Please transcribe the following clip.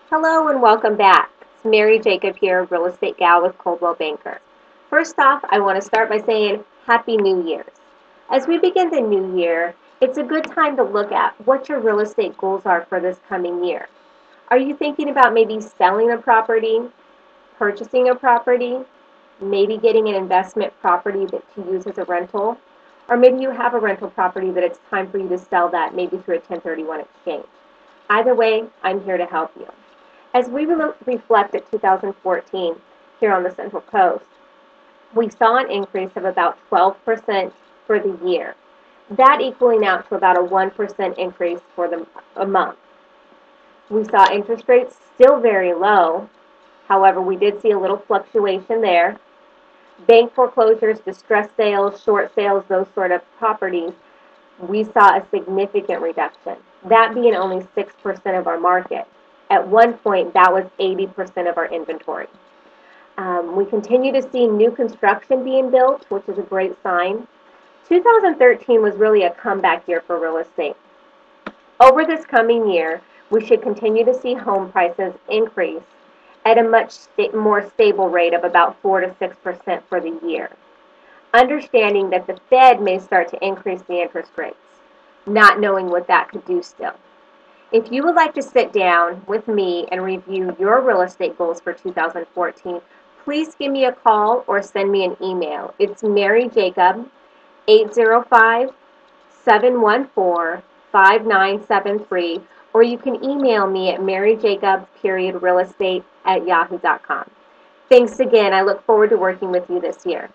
Hello and welcome back. It's Mary Jacob here, Real Estate Gal with Coldwell Banker. First off, I want to start by saying Happy New Year's. As we begin the new year, it's a good time to look at what your real estate goals are for this coming year. Are you thinking about maybe selling a property, purchasing a property, maybe getting an investment property that to use as a rental, or maybe you have a rental property that it's time for you to sell that maybe through a 1031 exchange? Either way, I'm here to help you. As we reflect at 2014 here on the Central Coast, we saw an increase of about 12% for the year. That equaling out to about a 1% increase for a month. We saw interest rates still very low. However, we did see a little fluctuation there. Bank foreclosures, distress sales, short sales, those sort of properties, we saw a significant reduction, that being only 6% of our market. At one point, that was 80% of our inventory. We continue to see new construction being built, which is a great sign. 2013 was really a comeback year for real estate. Over this coming year, we should continue to see home prices increase at a much more stable rate of about 4 to 6% for the year. Understanding that the Fed may start to increase the interest rates, not knowing what that could do still. If you would like to sit down with me and review your real estate goals for 2014, please give me a call or send me an email. It's Mary Jacob, 805-714-5973, or you can email me at maryjacob.realestate@yahoo.com. Thanks again. I look forward to working with you this year.